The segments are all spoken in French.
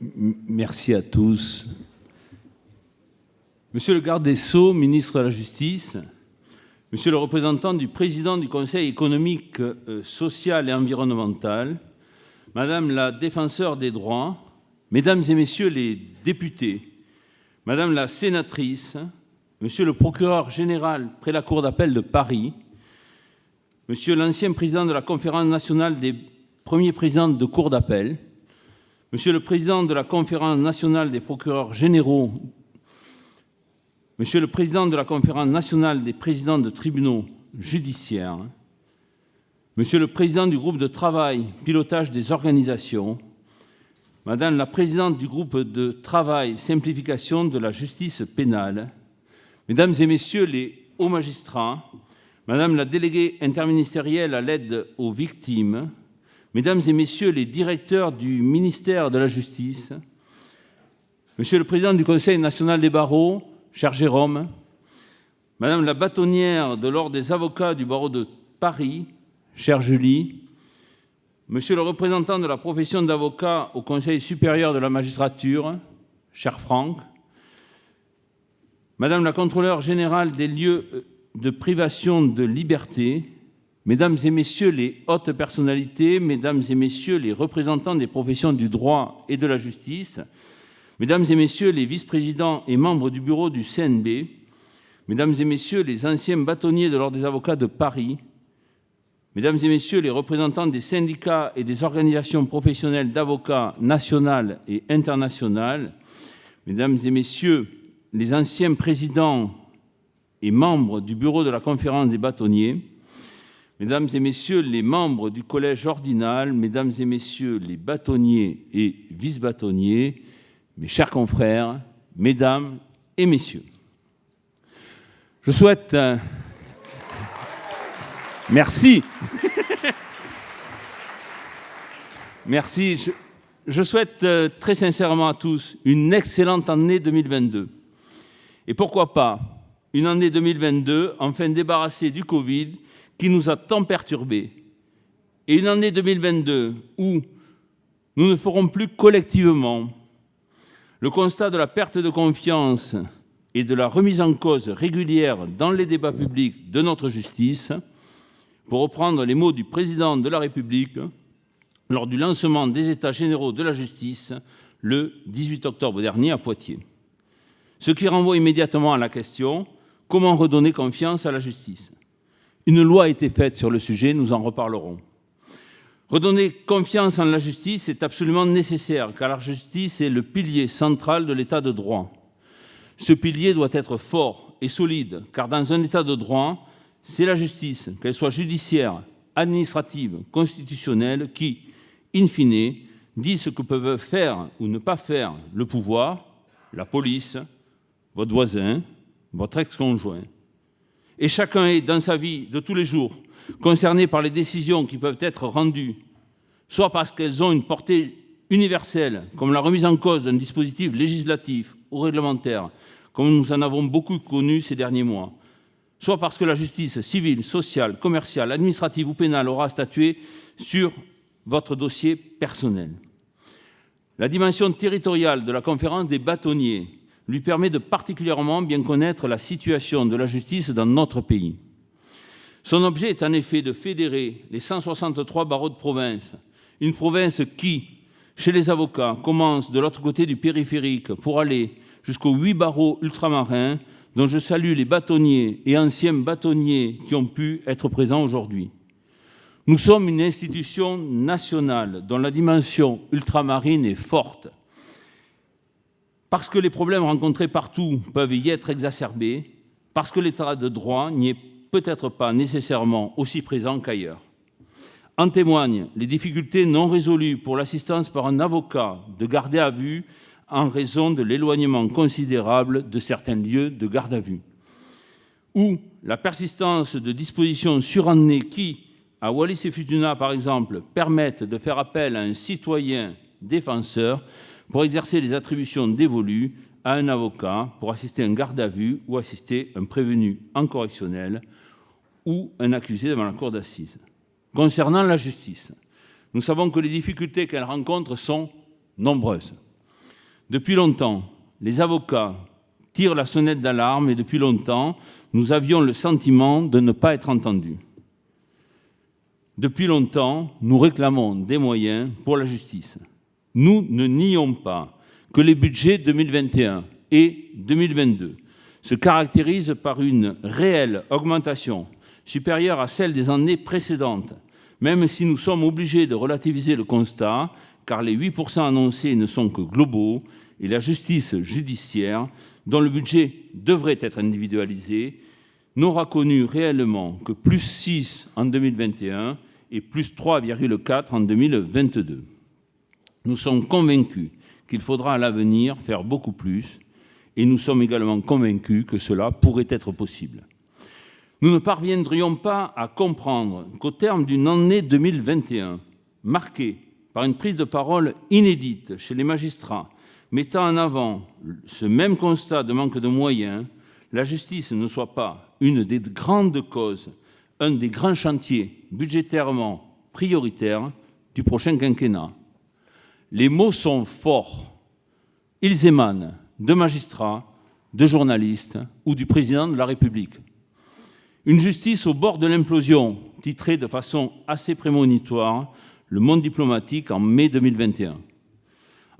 Merci à tous. Monsieur le garde des Sceaux, ministre de la Justice, monsieur le représentant du président du Conseil économique, social et environnemental, madame la défenseure des droits, mesdames et messieurs les députés, madame la sénatrice, monsieur le procureur général près la Cour d'appel de Paris, monsieur l'ancien président de la Conférence nationale des premiers présidents de cour d'appel, monsieur le président de la Conférence nationale des procureurs généraux, monsieur le président de la Conférence nationale des présidents de tribunaux judiciaires, monsieur le président du groupe de travail pilotage des organisations, madame la présidente du groupe de travail simplification de la justice pénale, mesdames et messieurs les hauts magistrats, madame la déléguée interministérielle à l'aide aux victimes, mesdames et messieurs les directeurs du ministère de la Justice, monsieur le président du Conseil national des barreaux, cher Jérôme, madame la bâtonnière de l'Ordre des avocats du barreau de Paris, chère Julie, monsieur le représentant de la profession d'avocat au Conseil supérieur de la magistrature, cher Franck, madame la contrôleure générale des lieux de privation de liberté, mesdames et messieurs les hautes personnalités, mesdames et messieurs les représentants des professions du droit et de la justice, mesdames et messieurs les vice-présidents et membres du bureau du CNB, mesdames et messieurs les anciens bâtonniers de l'Ordre des avocats de Paris, mesdames et messieurs les représentants des syndicats et des organisations professionnelles d'avocats nationales et internationales, mesdames et messieurs les anciens présidents et membres du bureau de la conférence des bâtonniers, mesdames et messieurs les membres du collège ordinal, mesdames et messieurs les bâtonniers et vice-bâtonniers, mes chers confrères, mesdames et messieurs. Je souhaite... Merci. Merci. Je souhaite très sincèrement à tous une excellente année 2022. Et pourquoi pas une année 2022 enfin débarrassée du Covid qui nous a tant perturbés. Et une année 2022 où nous ne ferons plus collectivement le constat de la perte de confiance et de la remise en cause régulière dans les débats publics de notre justice, pour reprendre les mots du président de la République lors du lancement des États généraux de la justice le 18 octobre dernier à Poitiers. Ce qui renvoie immédiatement à la question « Comment redonner confiance à la justice ?» Une loi a été faite sur le sujet, nous en reparlerons. Redonner confiance en la justice est absolument nécessaire, car la justice est le pilier central de l'état de droit. Ce pilier doit être fort et solide, car dans un état de droit, c'est la justice, qu'elle soit judiciaire, administrative, constitutionnelle, qui, in fine, dit ce que peuvent faire ou ne pas faire le pouvoir, la police, votre voisin, votre ex-conjoint. Et chacun est, dans sa vie de tous les jours, concerné par les décisions qui peuvent être rendues, soit parce qu'elles ont une portée universelle, comme la remise en cause d'un dispositif législatif ou réglementaire, comme nous en avons beaucoup connu ces derniers mois, soit parce que la justice civile, sociale, commerciale, administrative ou pénale aura statué sur votre dossier personnel. La dimension territoriale de la conférence des bâtonniers lui permet de particulièrement bien connaître la situation de la justice dans notre pays. Son objet est en effet de fédérer les 163 barreaux de province, une province qui, chez les avocats, commence de l'autre côté du périphérique pour aller jusqu'aux 8 barreaux ultramarins dont je salue les bâtonniers et anciens bâtonniers qui ont pu être présents aujourd'hui. Nous sommes une institution nationale dont la dimension ultramarine est forte. Parce que les problèmes rencontrés partout peuvent y être exacerbés, parce que l'état de droit n'y est peut-être pas nécessairement aussi présent qu'ailleurs. En témoignent les difficultés non résolues pour l'assistance par un avocat de garder à vue en raison de l'éloignement considérable de certains lieux de garde à vue, ou la persistance de dispositions surannées qui, à Wallis et Futuna par exemple, permettent de faire appel à un citoyen défenseur pour exercer les attributions dévolues à un avocat pour assister un garde à vue ou assister un prévenu en correctionnel ou un accusé devant la cour d'assises. Concernant la justice, nous savons que les difficultés qu'elle rencontre sont nombreuses. Depuis longtemps, les avocats tirent la sonnette d'alarme et depuis longtemps, nous avions le sentiment de ne pas être entendus. Depuis longtemps, nous réclamons des moyens pour la justice. Nous ne nions pas que les budgets 2021 et 2022 se caractérisent par une réelle augmentation supérieure à celle des années précédentes, même si nous sommes obligés de relativiser le constat, car les 8% annoncés ne sont que globaux, et la justice judiciaire, dont le budget devrait être individualisé, n'aura connu réellement que plus 6 en 2021 et plus 3,4 en 2022. Nous sommes convaincus qu'il faudra à l'avenir faire beaucoup plus, et nous sommes également convaincus que cela pourrait être possible. Nous ne parviendrions pas à comprendre qu'au terme d'une année 2021, marquée par une prise de parole inédite chez les magistrats, mettant en avant ce même constat de manque de moyens, la justice ne soit pas une des grandes causes, un des grands chantiers budgétairement prioritaires du prochain quinquennat. Les mots sont forts. Ils émanent de magistrats, de journalistes ou du président de la République. Une justice au bord de l'implosion, titré de façon assez prémonitoire Le Monde diplomatique en mai 2021.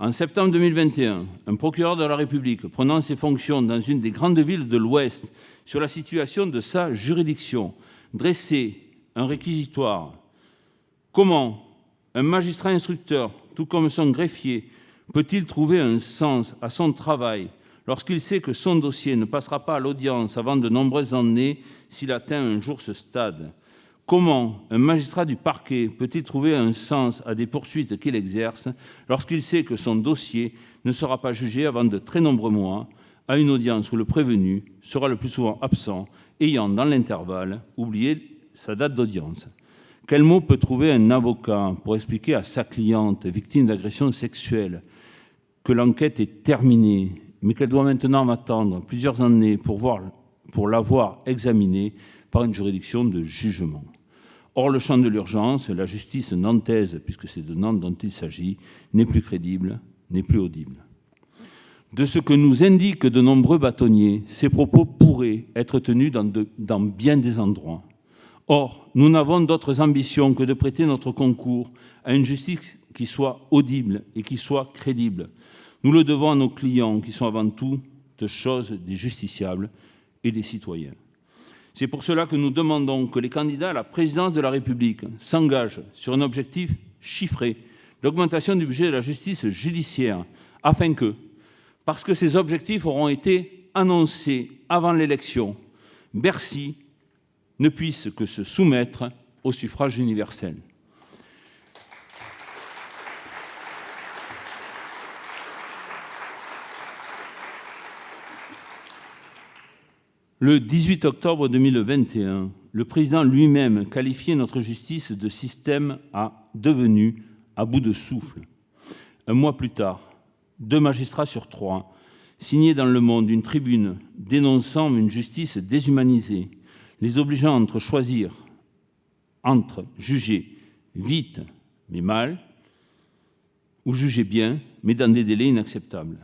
En septembre 2021, un procureur de la République prenant ses fonctions dans une des grandes villes de l'Ouest sur la situation de sa juridiction dressait un réquisitoire. Comment un magistrat instructeur, tout comme son greffier, peut-il trouver un sens à son travail lorsqu'il sait que son dossier ne passera pas à l'audience avant de nombreuses années s'il atteint un jour ce stade? Comment un magistrat du parquet peut-il trouver un sens à des poursuites qu'il exerce lorsqu'il sait que son dossier ne sera pas jugé avant de très nombreux mois, à une audience où le prévenu sera le plus souvent absent, ayant dans l'intervalle oublié sa date d'audience? Quel mot peut trouver un avocat pour expliquer à sa cliente victime d'agression sexuelle que l'enquête est terminée, mais qu'elle doit maintenant attendre plusieurs années pour l'avoir examinée par une juridiction de jugement? Or, le champ de l'urgence, la justice nantaise, puisque c'est de Nantes dont il s'agit, n'est plus crédible, n'est plus audible. De ce que nous indiquent de nombreux bâtonniers, ces propos pourraient être tenus dans bien des endroits. Or, nous n'avons d'autres ambitions que de prêter notre concours à une justice qui soit audible et qui soit crédible. Nous le devons à nos clients, qui sont avant tout de choses des justiciables et des citoyens. C'est pour cela que nous demandons que les candidats à la présidence de la République s'engagent sur un objectif chiffré d'augmentation du budget de la justice judiciaire, afin que, parce que ces objectifs auront été annoncés avant l'élection, Bercy ne puisse que se soumettre au suffrage universel. Le 18 octobre 2021, le président lui-même qualifiait notre justice de système devenu à bout de souffle. Un mois plus tard, 2 magistrats sur 3 signaient dans Le Monde une tribune dénonçant une justice déshumanisée, les obligeant à choisir entre juger vite mais mal ou juger bien mais dans des délais inacceptables.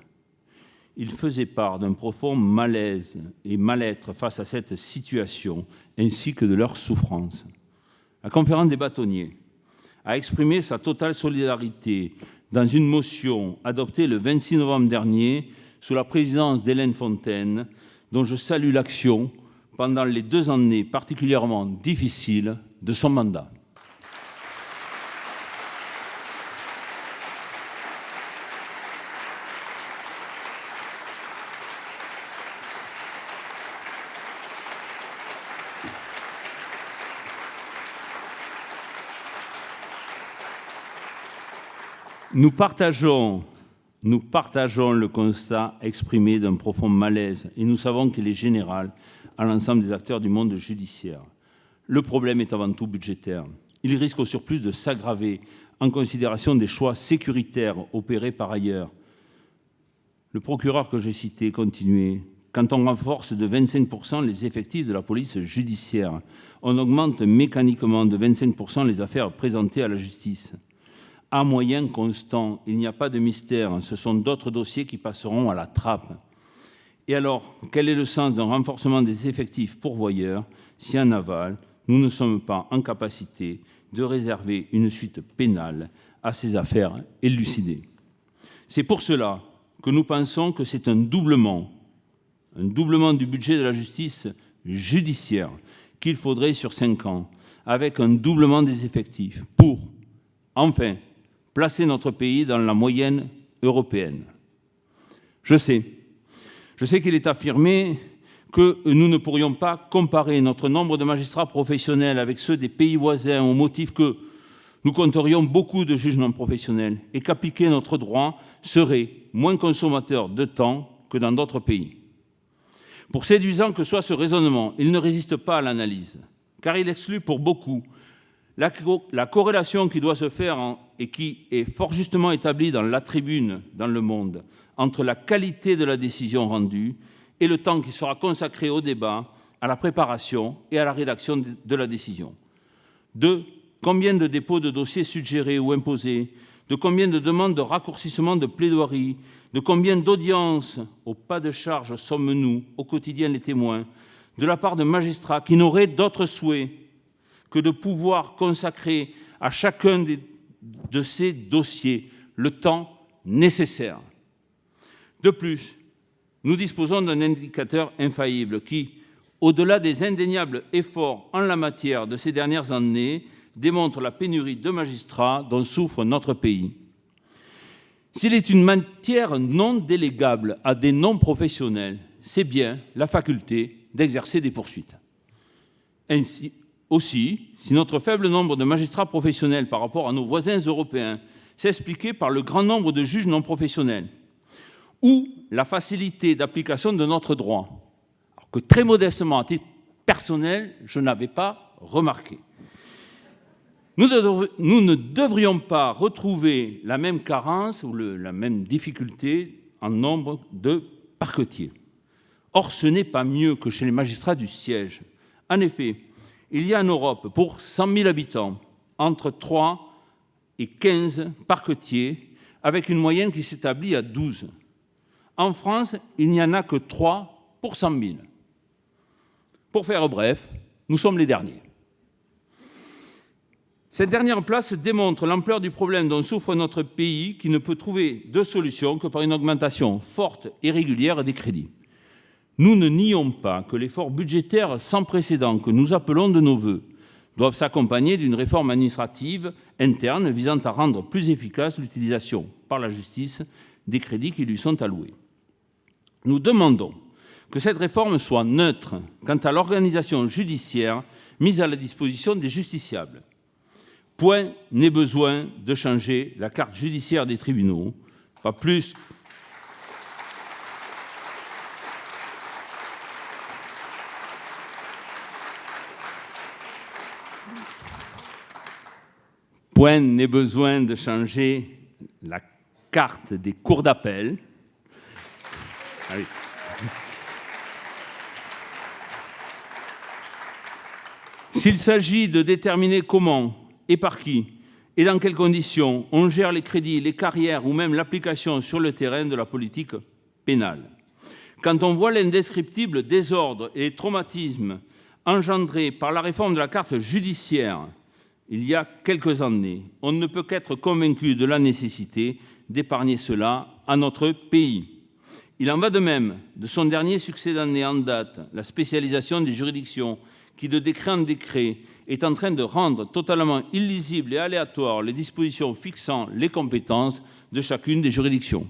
Ils faisaient part d'un profond malaise et mal-être face à cette situation, ainsi que de leur souffrance. La conférence des bâtonniers a exprimé sa totale solidarité dans une motion adoptée le 26 novembre dernier sous la présidence d'Hélène Fontaine, dont je salue l'action pendant les 2 années particulièrement difficiles de son mandat. Nous partageons le constat exprimé d'un profond malaise et nous savons qu'il est général à l'ensemble des acteurs du monde judiciaire. Le problème est avant tout budgétaire. Il risque au surplus de s'aggraver en considération des choix sécuritaires opérés par ailleurs. Le procureur que j'ai cité continuait. Quand on renforce de 25% les effectifs de la police judiciaire, on augmente mécaniquement de 25% les affaires présentées à la justice. à moyens constants. Il n'y a pas de mystère, ce sont d'autres dossiers qui passeront à la trappe. Et alors, quel est le sens d'un renforcement des effectifs pourvoyeurs si en aval, nous ne sommes pas en capacité de réserver une suite pénale à ces affaires élucidées? C'est pour cela que nous pensons que c'est un doublement du budget de la justice judiciaire qu'il faudrait sur 5 ans, avec un doublement des effectifs pour, enfin, placer notre pays dans la moyenne européenne. Je sais qu'il est affirmé que nous ne pourrions pas comparer notre nombre de magistrats professionnels avec ceux des pays voisins au motif que nous compterions beaucoup de juges non professionnels et qu'appliquer notre droit serait moins consommateur de temps que dans d'autres pays. Pour séduisant que soit ce raisonnement, il ne résiste pas à l'analyse, car il exclut pour beaucoup la corrélation qui doit se faire et qui est fort justement établie dans la tribune dans Le Monde entre la qualité de la décision rendue et le temps qui sera consacré au débat, à la préparation et à la rédaction de la décision. 2. Combien de dépôts de dossiers suggérés ou imposés, de combien de demandes de raccourcissement de plaidoirie, de combien d'audiences au pas de charge sommes-nous, au quotidien les témoins, de la part de magistrats qui n'auraient d'autre souhait que de pouvoir consacrer à chacun de ces dossiers le temps nécessaire. De plus, nous disposons d'un indicateur infaillible qui, au-delà des indéniables efforts en la matière de ces dernières années, démontre la pénurie de magistrats dont souffre notre pays. S'il est une matière non délégable à des non-professionnels, c'est bien la faculté d'exercer des poursuites. Ainsi, aussi, si notre faible nombre de magistrats professionnels par rapport à nos voisins européens s'expliquait par le grand nombre de juges non professionnels ou la facilité d'application de notre droit, alors que très modestement, à titre personnel, je n'avais pas remarqué. Nous ne devrions pas retrouver la même carence ou la même difficulté en nombre de parquetiers. Or, ce n'est pas mieux que chez les magistrats du siège. En effet, il y a en Europe, pour 100 000 habitants, entre 3 et 15 parquetiers, avec une moyenne qui s'établit à 12. En France, il n'y en a que 3 pour 100 000. Pour faire bref, nous sommes les derniers. Cette dernière place démontre l'ampleur du problème dont souffre notre pays, qui ne peut trouver de solution que par une augmentation forte et régulière des crédits. Nous ne nions pas que l'effort budgétaire sans précédent que nous appelons de nos vœux doivent s'accompagner d'une réforme administrative interne visant à rendre plus efficace l'utilisation par la justice des crédits qui lui sont alloués. Nous demandons que cette réforme soit neutre quant à l'organisation judiciaire mise à la disposition des justiciables. Point n'est besoin de changer la carte judiciaire des tribunaux, pas plus. Point n'est besoin de changer la carte des cours d'appel. Allez. S'il s'agit de déterminer comment et par qui et dans quelles conditions on gère les crédits, les carrières ou même l'application sur le terrain de la politique pénale. Quand on voit l'indescriptible désordre et les traumatismes engendrés par la réforme de la carte judiciaire il y a quelques années, on ne peut qu'être convaincu de la nécessité d'épargner cela à notre pays. Il en va de même de son dernier succès d'année en date, la spécialisation des juridictions, qui, de décret en décret, est en train de rendre totalement illisibles et aléatoires les dispositions fixant les compétences de chacune des juridictions.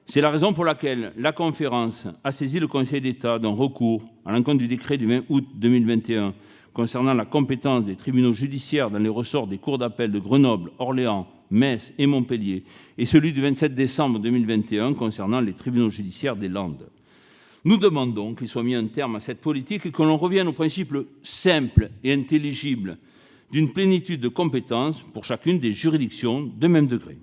C'est la raison pour laquelle la conférence a saisi le Conseil d'État d'un recours à l'encontre du décret du 20 août 2021 concernant la compétence des tribunaux judiciaires dans les ressorts des cours d'appel de Grenoble, Orléans, Metz et Montpellier, et celui du 27 décembre 2021 concernant les tribunaux judiciaires des Landes. Nous demandons qu'il soit mis un terme à cette politique et que l'on revienne au principe simple et intelligible d'une plénitude de compétences pour chacune des juridictions de même degré.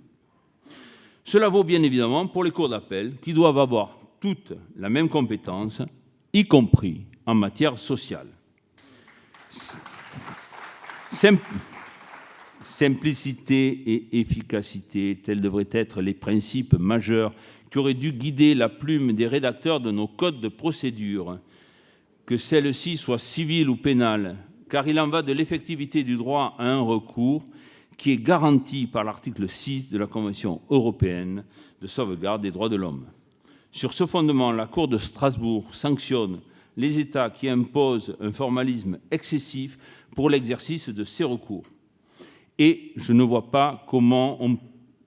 Cela vaut bien évidemment pour les cours d'appel qui doivent avoir toutes la même compétence, y compris en matière sociale. Simplicité et efficacité, tels devraient être les principes majeurs qui auraient dû guider la plume des rédacteurs de nos codes de procédure, que celle-ci soit civile ou pénale, car il en va de l'effectivité du droit à un recours qui est garanti par l'article 6 de la Convention européenne de sauvegarde des droits de l'homme. Sur ce fondement, la Cour de Strasbourg sanctionne les États qui imposent un formalisme excessif pour l'exercice de ces recours. Et je ne vois pas comment on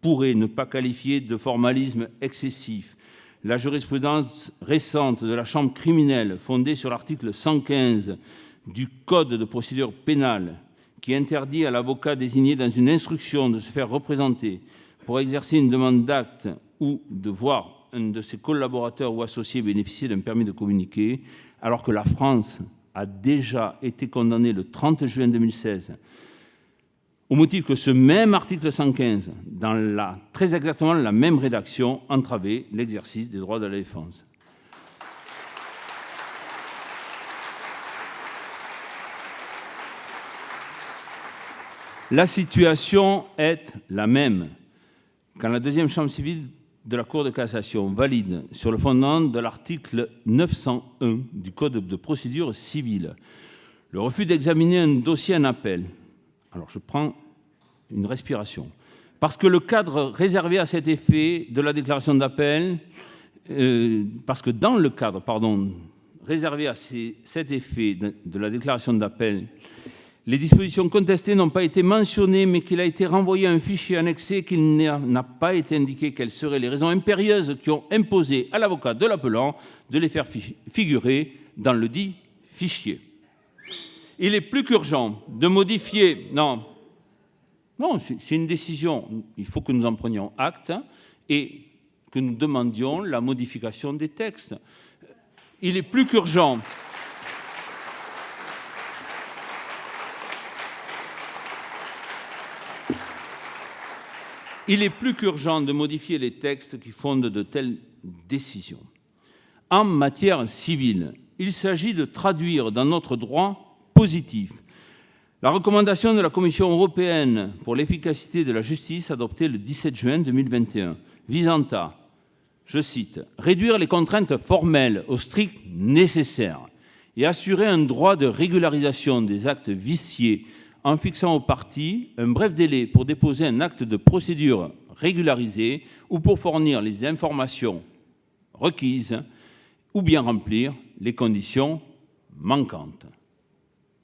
pourrait ne pas qualifier de formalisme excessif la jurisprudence récente de la Chambre criminelle, fondée sur l'article 115 du Code de procédure pénale, qui interdit à l'avocat désigné dans une instruction de se faire représenter pour exercer une demande d'acte ou de voir un de ses collaborateurs ou associés bénéficier d'un permis de communiquer, alors que la France a déjà été condamnée le 30 juin 2016 au motif que ce même article 115, dans très exactement la même rédaction, entravait l'exercice des droits de la défense. La situation est la même quand la deuxième chambre civile de la Cour de cassation valide, sur le fondement de l'article 901 du Code de procédure civile, le refus d'examiner un dossier en appel. Alors je prends une respiration. Parce que le cadre réservé à cet effet de la déclaration d'appel, parce que dans le cadre, réservé à cet effet de la déclaration d'appel, les dispositions contestées n'ont pas été mentionnées, mais qu'il a été renvoyé à un fichier annexé, qu'il n'a pas été indiqué quelles seraient les raisons impérieuses qui ont imposé à l'avocat de l'appelant de les faire figurer dans le dit fichier. Il est plus qu'urgent de modifier... Non, c'est une décision. Il faut que nous en prenions acte et que nous demandions la modification des textes. Il est plus qu'urgent. Il est plus qu'urgent de modifier les textes qui fondent de telles décisions. En matière civile, il s'agit de traduire dans notre droit positif la recommandation de la Commission européenne pour l'efficacité de la justice adoptée le 17 juin 2021, visant à, je cite, « réduire les contraintes formelles au strict nécessaire et assurer un droit de régularisation des actes viciés en fixant aux parties un bref délai pour déposer un acte de procédure régularisé ou pour fournir les informations requises ou bien remplir les conditions manquantes. »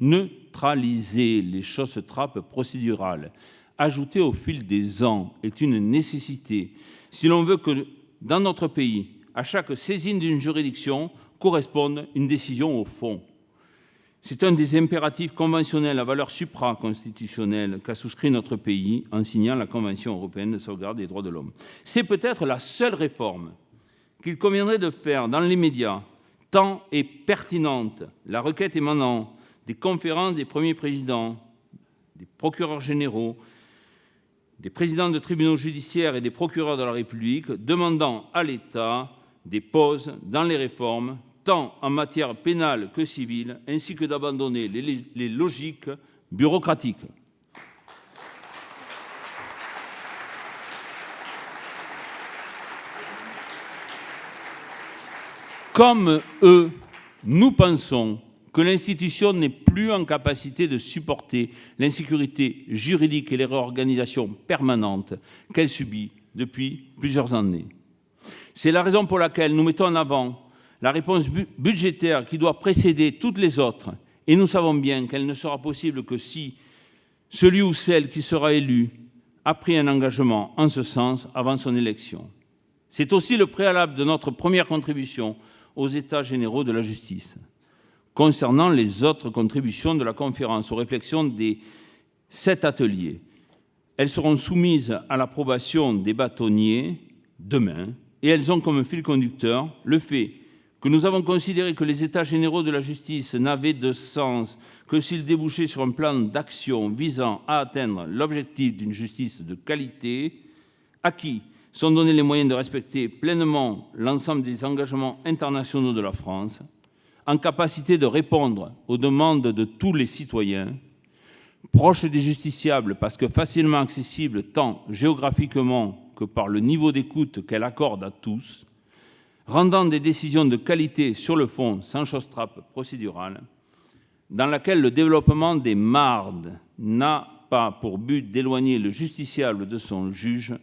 Neutraliser les chausses-trappes procédurales ajoutées au fil des ans est une nécessité si l'on veut que, dans notre pays, à chaque saisine d'une juridiction corresponde une décision au fond. C'est un des impératifs conventionnels à valeur supraconstitutionnelle qu'a souscrit notre pays en signant la Convention européenne de sauvegarde des droits de l'homme. C'est peut-être la seule réforme qu'il conviendrait de faire dans les médias, tant est pertinente la requête émanant des conférences des premiers présidents, des procureurs généraux, des présidents de tribunaux judiciaires et des procureurs de la République, demandant à l'État des pauses dans les réformes, tant en matière pénale que civile, ainsi que d'abandonner les logiques bureaucratiques. Comme eux, nous pensons que l'institution n'est plus en capacité de supporter l'insécurité juridique et les réorganisations permanentes qu'elle subit depuis plusieurs années. C'est la raison pour laquelle nous mettons en avant la réponse budgétaire qui doit précéder toutes les autres, et nous savons bien qu'elle ne sera possible que si celui ou celle qui sera élu a pris un engagement en ce sens avant son élection. C'est aussi le préalable de notre première contribution aux États généraux de la justice. Concernant les autres contributions de la conférence aux réflexions des 7 ateliers, elles seront soumises à l'approbation des bâtonniers demain et elles ont comme fil conducteur le fait que nous avons considéré que les États généraux de la justice n'avaient de sens que s'ils débouchaient sur un plan d'action visant à atteindre l'objectif d'une justice de qualité, à qui sont donnés les moyens de respecter pleinement l'ensemble des engagements internationaux de la France, en capacité de répondre aux demandes de tous les citoyens, Proche des justiciables parce que facilement accessible tant géographiquement que par le niveau d'écoute qu'elle accorde à tous, rendant des décisions de qualité sur le fond sans chose-trappe procédurale, dans laquelle le développement des mardes n'a pas pour but d'éloigner le justiciable de son juge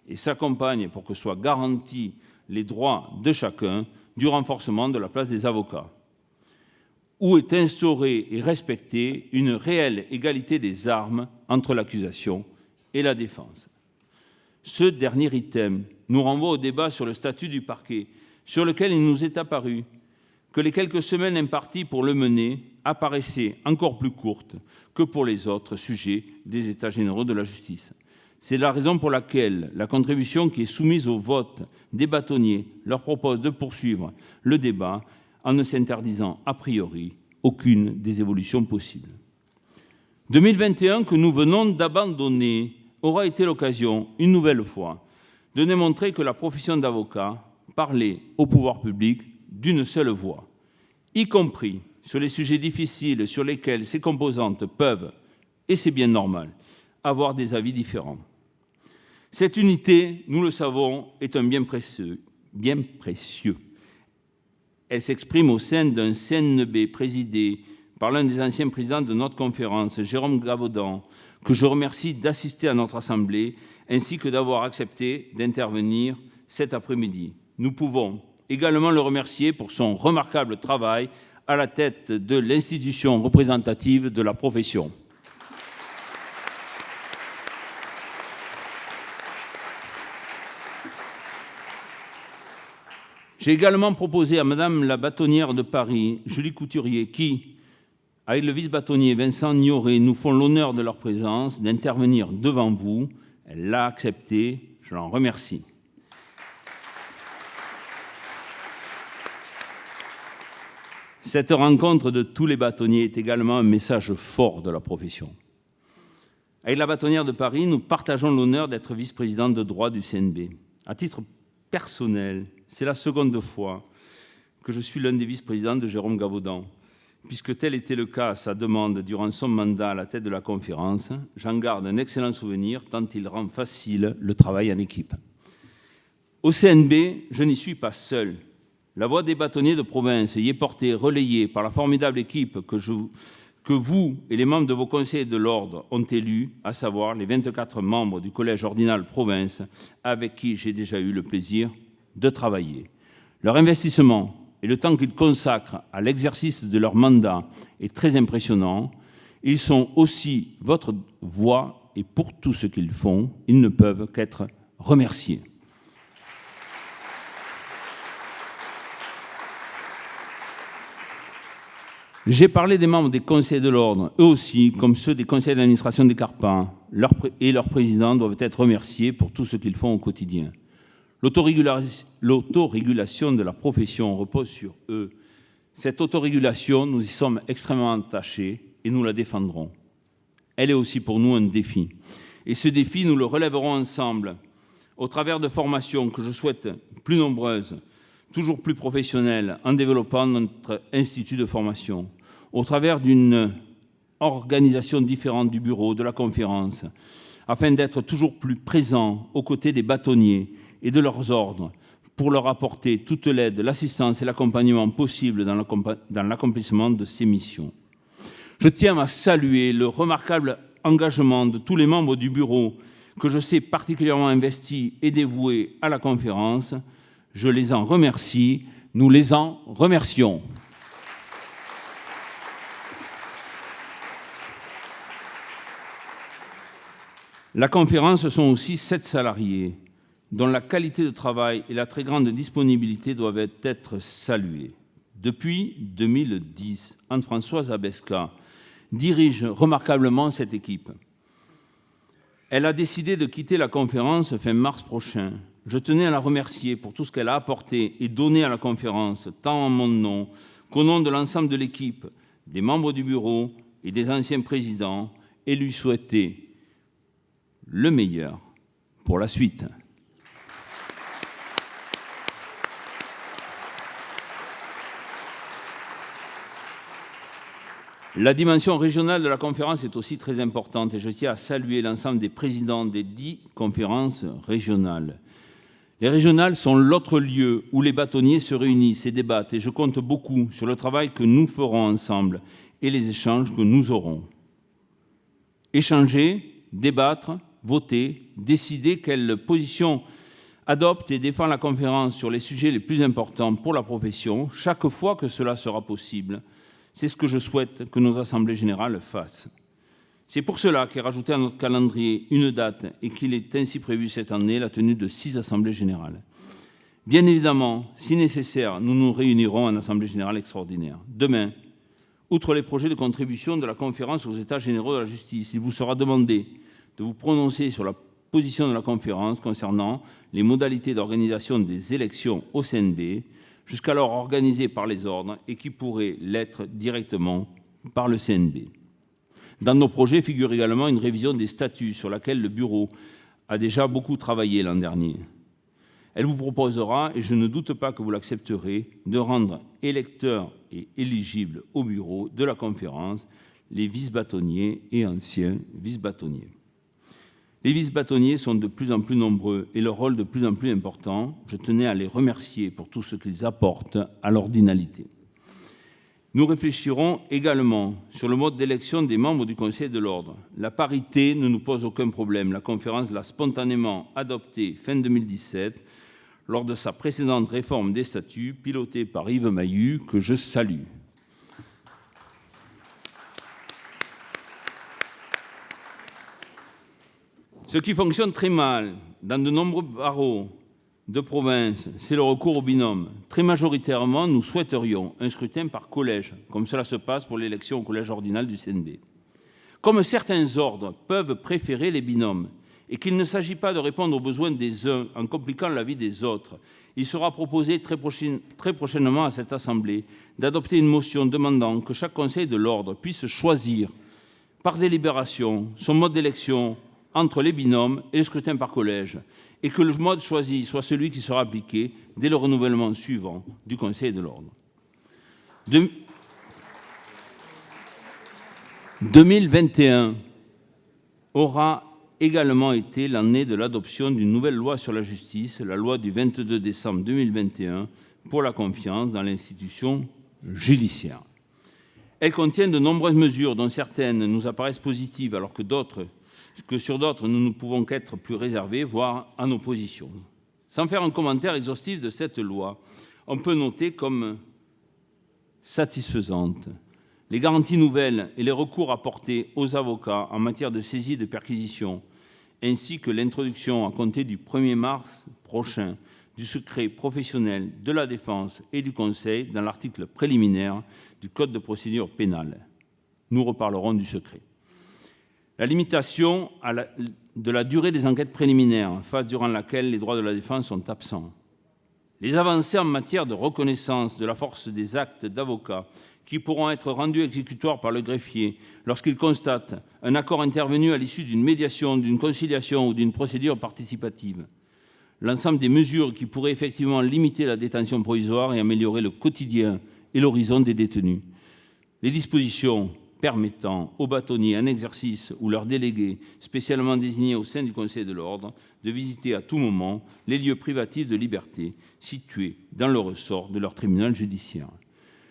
et s'accompagne pour que soient garantis les droits de chacun du renforcement de la place des avocats, où est instaurée et respectée une réelle égalité des armes entre l'accusation et la défense. Ce dernier item nous renvoie au débat sur le statut du parquet, sur lequel il nous est apparu que les quelques semaines imparties pour le mener apparaissaient encore plus courtes que pour les autres sujets des États généraux de la justice. C'est la raison pour laquelle la contribution qui est soumise au vote des bâtonniers leur propose de poursuivre le débat en ne s'interdisant a priori aucune des évolutions possibles. 2021 que nous venons d'abandonner aura été l'occasion, une nouvelle fois, de démontrer que la profession d'avocat parlait au pouvoir public d'une seule voix, y compris sur les sujets difficiles sur lesquels ses composantes peuvent, et c'est bien normal, avoir des avis différents. Cette unité, nous le savons, est un bien précieux. Elle s'exprime au sein d'un CNB présidé par l'un des anciens présidents de notre conférence, Jérôme Gavaudan, que je remercie d'assister à notre assemblée, ainsi que d'avoir accepté d'intervenir cet après-midi. Nous pouvons également le remercier pour son remarquable travail à la tête de l'institution représentative de la profession. J'ai également proposé à Madame la bâtonnière de Paris, Julie Couturier, qui, avec le vice-bâtonnier Vincent Gnoré, nous font l'honneur de leur présence, d'intervenir devant vous. Elle l'a accepté, je l'en remercie. Cette rencontre de tous les bâtonniers est également un message fort de la profession. Avec la bâtonnière de Paris, nous partageons l'honneur d'être vice-présidente de droit du CNB. À titre personnel, c'est la seconde fois que je suis l'un des vice-présidents de Jérôme Gavaudan, puisque tel était le cas à sa demande durant son mandat à la tête de la conférence. J'en garde un excellent souvenir tant il rend facile le travail en équipe. Au CNB, je n'y suis pas seul. La voix des bâtonniers de province y est portée, relayée par la formidable équipe que vous et les membres de vos conseils de l'ordre ont élus, à savoir les 24 membres du collège ordinal province, avec qui j'ai déjà eu le plaisir de travailler. Leur investissement et le temps qu'ils consacrent à l'exercice de leur mandat est très impressionnant. Ils sont aussi votre voix et pour tout ce qu'ils font, ils ne peuvent qu'être remerciés. J'ai parlé des membres des conseils de l'ordre, eux aussi, comme ceux des conseils d'administration des Carpents, et leurs présidents doivent être remerciés pour tout ce qu'ils font au quotidien. L'autorégulation de la profession repose sur eux. Cette autorégulation, nous y sommes extrêmement attachés et nous la défendrons. Elle est aussi pour nous un défi. Et ce défi, nous le relèverons ensemble au travers de formations que je souhaite plus nombreuses, toujours plus professionnelles, en développant notre institut de formation, au travers d'une organisation différente du bureau, de la conférence, afin d'être toujours plus présent aux côtés des bâtonniers et de leurs ordres pour leur apporter toute l'aide, l'assistance et l'accompagnement possible dans l'accomplissement de ces missions. Je tiens à saluer le remarquable engagement de tous les membres du bureau que je sais particulièrement investis et dévoués à la conférence. Je les en remercie, nous les en remercions. La conférence, ce sont aussi 7 salariés dont la qualité de travail et la très grande disponibilité doivent être saluées. Depuis 2010, Anne-Françoise Abesca dirige remarquablement cette équipe. Elle a décidé de quitter la conférence fin mars prochain. Je tenais à la remercier pour tout ce qu'elle a apporté et donné à la conférence, tant en mon nom qu'au nom de l'ensemble de l'équipe, des membres du bureau et des anciens présidents, et lui souhaiter le meilleur pour la suite. La dimension régionale de la conférence est aussi très importante et je tiens à saluer l'ensemble des présidents des 10 conférences régionales. Les régionales sont l'autre lieu où les bâtonniers se réunissent et débattent et je compte beaucoup sur le travail que nous ferons ensemble et les échanges que nous aurons. Échanger, débattre, voter, décider quelle position adopte et défend la conférence sur les sujets les plus importants pour la profession, chaque fois que cela sera possible. C'est ce que je souhaite que nos assemblées générales fassent. C'est pour cela qu'est rajouté à notre calendrier une date et qu'il est ainsi prévu cette année la tenue de 6 assemblées générales. Bien évidemment, si nécessaire, nous nous réunirons en assemblée générale extraordinaire. Demain, outre les projets de contribution de la conférence aux États généraux de la justice, il vous sera demandé de vous prononcer sur la position de la conférence concernant les modalités d'organisation des élections au CNB, jusqu'alors organisées par les ordres et qui pourraient l'être directement par le CNB. Dans nos projets figure également une révision des statuts sur laquelle le Bureau a déjà beaucoup travaillé l'an dernier. Elle vous proposera, et je ne doute pas que vous l'accepterez, de rendre électeurs et éligibles au Bureau de la conférence les vice-bâtonniers et anciens vice-bâtonniers. Les vice-bâtonniers sont de plus en plus nombreux et leur rôle de plus en plus important. Je tenais à les remercier pour tout ce qu'ils apportent à l'ordinalité. Nous réfléchirons également sur le mode d'élection des membres du Conseil de l'Ordre. La parité ne nous pose aucun problème. La conférence l'a spontanément adoptée fin 2017 lors de sa précédente réforme des statuts pilotée par Yves Maillu, que je salue. Ce qui fonctionne très mal dans de nombreux barreaux de province, c'est le recours au binôme. Très majoritairement, nous souhaiterions un scrutin par collège, comme cela se passe pour l'élection au collège ordinal du CNB. Comme certains ordres peuvent préférer les binômes et qu'il ne s'agit pas de répondre aux besoins des uns en compliquant la vie des autres, il sera proposé très prochainement à cette Assemblée d'adopter une motion demandant que chaque conseil de l'ordre puisse choisir par délibération son mode d'élection entre les binômes et le scrutin par collège, et que le mode choisi soit celui qui sera appliqué dès le renouvellement suivant du Conseil de l'Ordre. 2021 aura également été l'année de l'adoption d'une nouvelle loi sur la justice, la loi du 22 décembre 2021 pour la confiance dans l'institution judiciaire. Elle contient de nombreuses mesures dont certaines nous apparaissent positives alors que sur d'autres, nous ne pouvons qu'être plus réservés, voire en opposition. Sans faire un commentaire exhaustif de cette loi, on peut noter comme satisfaisante les garanties nouvelles et les recours apportés aux avocats en matière de saisie et de perquisition, ainsi que l'introduction, à compter du 1er mars prochain, du secret professionnel de la défense et du conseil dans l'article préliminaire du Code de procédure pénale. Nous reparlerons du secret. La limitation de la durée des enquêtes préliminaires, phase durant laquelle les droits de la défense sont absents. Les avancées en matière de reconnaissance de la force des actes d'avocat qui pourront être rendus exécutoires par le greffier lorsqu'il constate un accord intervenu à l'issue d'une médiation, d'une conciliation ou d'une procédure participative. L'ensemble des mesures qui pourraient effectivement limiter la détention provisoire et améliorer le quotidien et l'horizon des détenus. Les dispositions permettant aux bâtonniers en exercice ou leurs délégués spécialement désignés au sein du Conseil de l'Ordre de visiter à tout moment les lieux privatifs de liberté situés dans le ressort de leur tribunal judiciaire.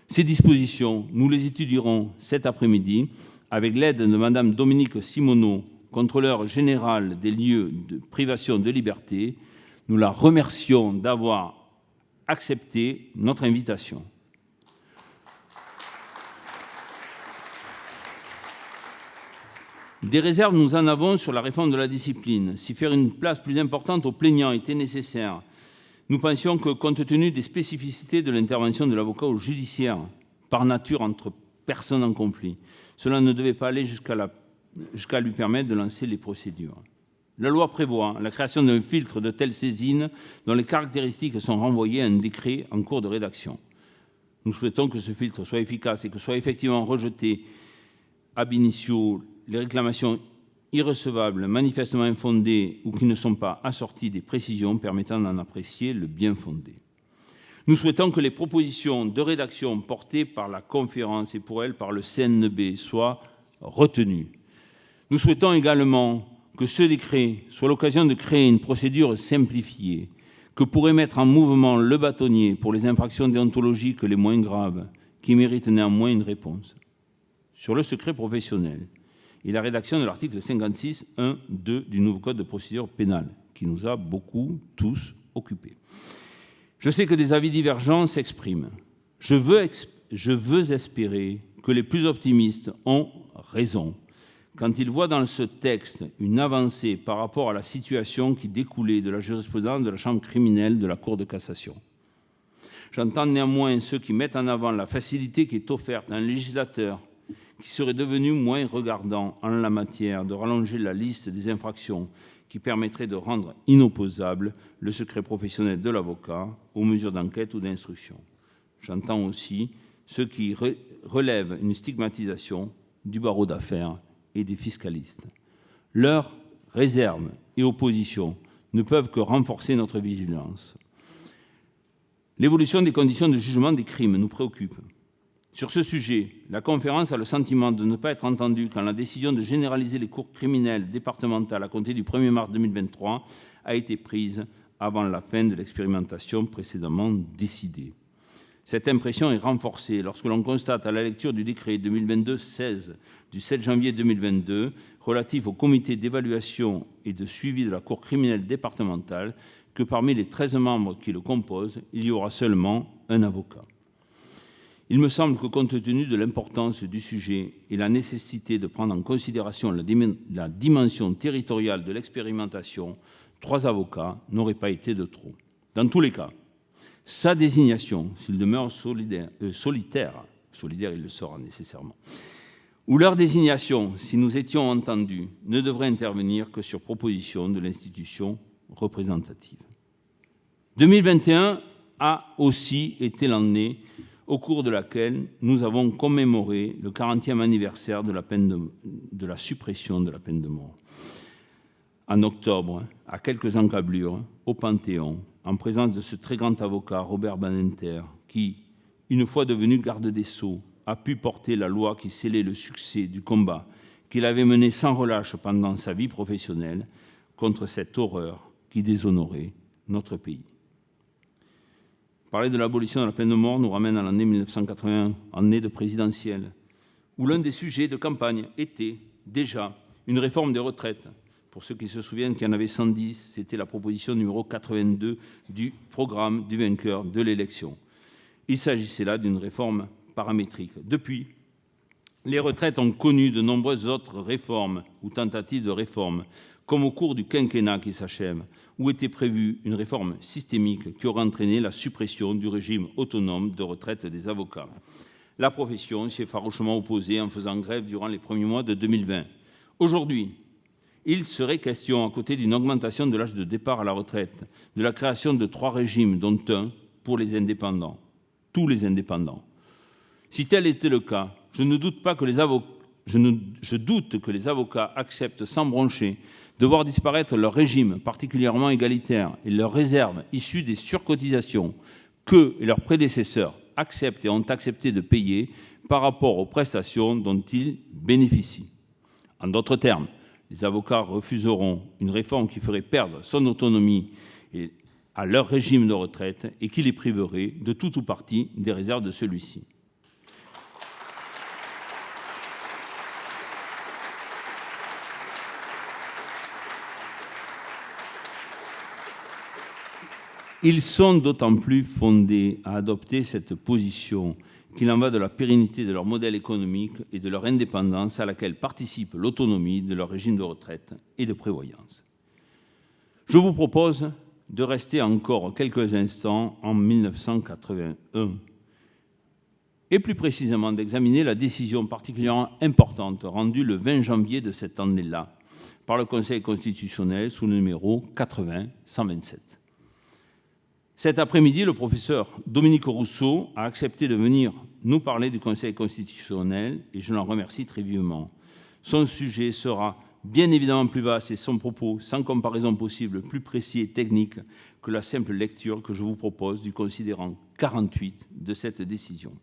Ces dispositions, nous les étudierons cet après-midi avec l'aide de Mme Dominique Simoneau, contrôleur général des lieux de privation de liberté. Nous la remercions d'avoir accepté notre invitation. Des réserves, nous en avons sur la réforme de la discipline. Si faire une place plus importante aux plaignants était nécessaire, nous pensions que, compte tenu des spécificités de l'intervention de l'avocat au judiciaire, par nature entre personnes en conflit, cela ne devait pas aller jusqu'à lui permettre de lancer les procédures. La loi prévoit la création d'un filtre de telle saisine dont les caractéristiques sont renvoyées à un décret en cours de rédaction. Nous souhaitons que ce filtre soit efficace et que soient effectivement rejetées ab initio les réclamations irrecevables, manifestement infondées ou qui ne sont pas assorties des précisions permettant d'en apprécier le bien fondé. Nous souhaitons que les propositions de rédaction portées par la conférence et pour elle par le CNB soient retenues. Nous souhaitons également que ce décret soit l'occasion de créer une procédure simplifiée que pourrait mettre en mouvement le bâtonnier pour les infractions déontologiques les moins graves, qui méritent néanmoins une réponse. Sur le secret professionnel et la rédaction de l'article 56.1.2 du nouveau Code de procédure pénale, qui nous a beaucoup, tous, occupés. Je sais que des avis divergents s'expriment. Je veux espérer que les plus optimistes ont raison quand ils voient dans ce texte une avancée par rapport à la situation qui découlait de la jurisprudence de la Chambre criminelle de la Cour de cassation. J'entends néanmoins ceux qui mettent en avant la facilité qui est offerte à un législateur qui serait devenu moins regardant en la matière de rallonger la liste des infractions qui permettrait de rendre inopposable le secret professionnel de l'avocat aux mesures d'enquête ou d'instruction. J'entends aussi ceux qui relèvent une stigmatisation du barreau d'affaires et des fiscalistes. Leurs réserves et oppositions ne peuvent que renforcer notre vigilance. L'évolution des conditions de jugement des crimes nous préoccupe. Sur ce sujet, la conférence a le sentiment de ne pas être entendue quand la décision de généraliser les cours criminelles départementales à compter du 1er mars 2023 a été prise avant la fin de l'expérimentation précédemment décidée. Cette impression est renforcée lorsque l'on constate à la lecture du décret 2022-16 du 7 janvier 2022 relatif au comité d'évaluation et de suivi de la Cour criminelle départementale que parmi les 13 membres qui le composent, il y aura seulement un avocat. Il me semble que compte tenu de l'importance du sujet et la nécessité de prendre en considération la dimension territoriale de l'expérimentation, 3 avocats n'auraient pas été de trop. Dans tous les cas, sa désignation, s'il demeure solitaire, il le sera nécessairement, ou leur désignation, si nous étions entendus, ne devrait intervenir que sur proposition de l'institution représentative. 2021 a aussi été l'année au cours de laquelle nous avons commémoré le 40e anniversaire de la suppression de la peine de mort. En octobre, à quelques encablures, au Panthéon, en présence de ce très grand avocat, Robert Badinter, qui, une fois devenu garde des Sceaux, a pu porter la loi qui scellait le succès du combat qu'il avait mené sans relâche pendant sa vie professionnelle contre cette horreur qui déshonorait notre pays. Parler de l'abolition de la peine de mort nous ramène à l'année 1981, année de présidentielle, où l'un des sujets de campagne était déjà une réforme des retraites. Pour ceux qui se souviennent qu'il y en avait 110, c'était la proposition numéro 82 du programme du vainqueur de l'élection. Il s'agissait là d'une réforme paramétrique. Depuis, les retraites ont connu de nombreuses autres réformes ou tentatives de réforme, comme au cours du quinquennat qui s'achève, où était prévue une réforme systémique qui aurait entraîné la suppression du régime autonome de retraite des avocats. La profession s'y est farouchement opposée en faisant grève durant les premiers mois de 2020. Aujourd'hui, il serait question, à côté d'une augmentation de l'âge de départ à la retraite, de la création de 3 régimes, dont un pour les indépendants, tous les indépendants. Si tel était le cas, je doute que les avocats acceptent sans broncher de voir disparaître leur régime particulièrement égalitaire et leurs réserves issues des surcotisations qu'eux et leurs prédécesseurs acceptent et ont accepté de payer par rapport aux prestations dont ils bénéficient. En d'autres termes, les avocats refuseront une réforme qui ferait perdre son autonomie à leur régime de retraite et qui les priverait de tout ou partie des réserves de celui-ci. Ils sont d'autant plus fondés à adopter cette position qu'il en va de la pérennité de leur modèle économique et de leur indépendance à laquelle participe l'autonomie de leur régime de retraite et de prévoyance. Je vous propose de rester encore quelques instants en 1981 et plus précisément d'examiner la décision particulièrement importante rendue le 20 janvier de cette année-là par le Conseil constitutionnel sous le numéro 80-127. Cet après-midi, le professeur Dominique Rousseau a accepté de venir nous parler du Conseil constitutionnel et je l'en remercie très vivement. Son sujet sera bien évidemment plus vaste et son propos, sans comparaison possible, plus précis et technique que la simple lecture que je vous propose du considérant 48 de cette décision.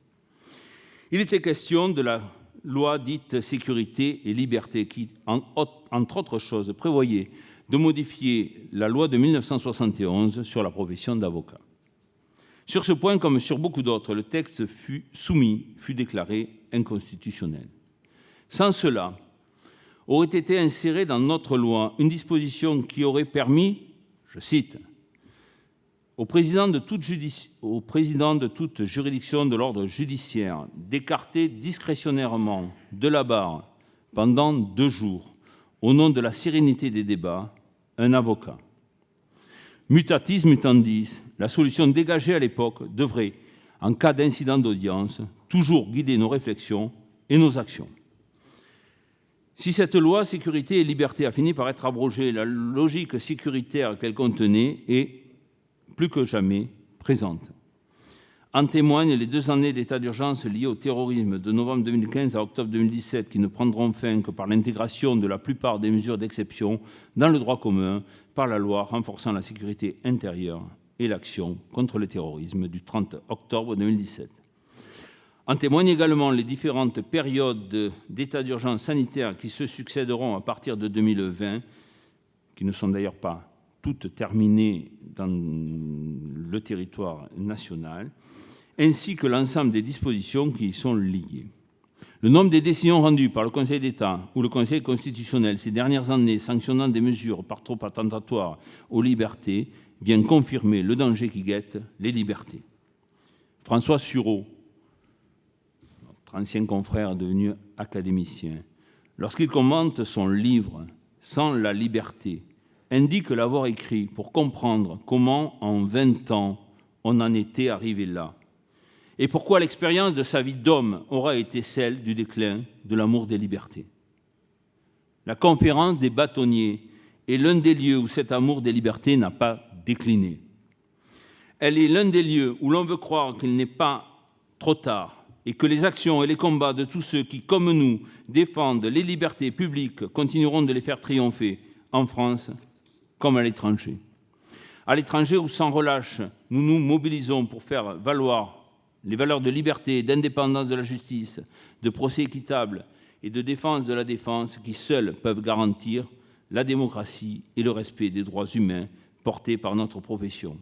Il était question de la loi dite sécurité et liberté qui, entre autres choses, prévoyait de modifier la loi de 1971 sur la profession d'avocat. Sur ce point, comme sur beaucoup d'autres, le texte fut déclaré inconstitutionnel. Sans cela, aurait été insérée dans notre loi une disposition qui aurait permis, je cite, au président de toute juridiction de l'ordre judiciaire d'écarter discrétionnairement de la barre pendant 2 jours, au nom de la sérénité des débats, un avocat. Mutatis mutandis, la solution dégagée à l'époque devrait, en cas d'incident d'audience, toujours guider nos réflexions et nos actions. Si cette loi sécurité et liberté a fini par être abrogée, la logique sécuritaire qu'elle contenait est plus que jamais présente. En témoignent les 2 années d'état d'urgence liées au terrorisme de novembre 2015 à octobre 2017 qui ne prendront fin que par l'intégration de la plupart des mesures d'exception dans le droit commun par la loi renforçant la sécurité intérieure et l'action contre le terrorisme du 30 octobre 2017. En témoignent également les différentes périodes d'état d'urgence sanitaire qui se succéderont à partir de 2020, qui ne sont d'ailleurs pas toutes terminées dans le territoire national, ainsi que l'ensemble des dispositions qui y sont liées. Le nombre des décisions rendues par le Conseil d'État ou le Conseil constitutionnel ces dernières années sanctionnant des mesures par trop attentatoires aux libertés vient confirmer le danger qui guette les libertés. François Sureau, notre ancien confrère devenu académicien, lorsqu'il commente son livre « Sans la liberté », indique l'avoir écrit pour comprendre comment, en 20 ans, on en était arrivé là, et pourquoi l'expérience de sa vie d'homme aura été celle du déclin de l'amour des libertés. La conférence des bâtonniers est l'un des lieux où cet amour des libertés n'a pas décliné. Elle est l'un des lieux où l'on veut croire qu'il n'est pas trop tard et que les actions et les combats de tous ceux qui, comme nous, défendent les libertés publiques continueront de les faire triompher en France comme à l'étranger. À l'étranger où, sans relâche, nous nous mobilisons pour faire valoir les valeurs de liberté, d'indépendance de la justice, de procès équitable et de défense de la défense qui seuls peuvent garantir la démocratie et le respect des droits humains portés par notre profession.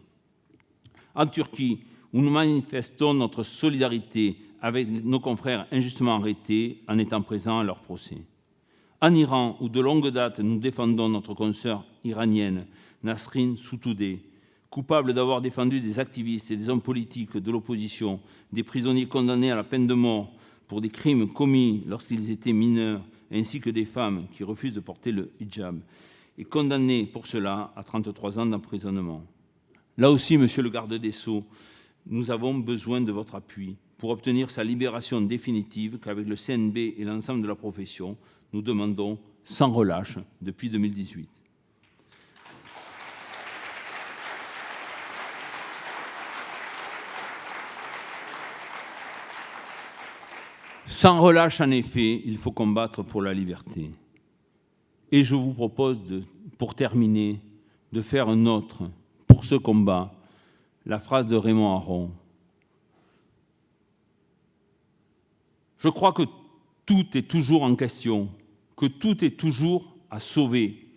En Turquie, où nous manifestons notre solidarité avec nos confrères injustement arrêtés en étant présents à leur procès. En Iran, où de longue date nous défendons notre consoeur iranienne Nasrin Sotoudeh, coupable d'avoir défendu des activistes et des hommes politiques de l'opposition, des prisonniers condamnés à la peine de mort pour des crimes commis lorsqu'ils étaient mineurs, ainsi que des femmes qui refusent de porter le hijab, et condamnés pour cela à 33 ans d'emprisonnement. Là aussi, Monsieur le garde des Sceaux, nous avons besoin de votre appui pour obtenir sa libération définitive qu'avec le CNB et l'ensemble de la profession, nous demandons sans relâche depuis 2018. Sans relâche, en effet, il faut combattre pour la liberté. Et je vous propose, pour terminer, de faire nôtre, pour ce combat, la phrase de Raymond Aron. Je crois que tout est toujours en question, que tout est toujours à sauver,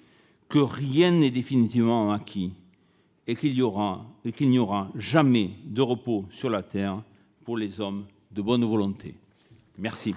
que rien n'est définitivement acquis et qu'il n'y aura jamais de repos sur la terre pour les hommes de bonne volonté. Merci.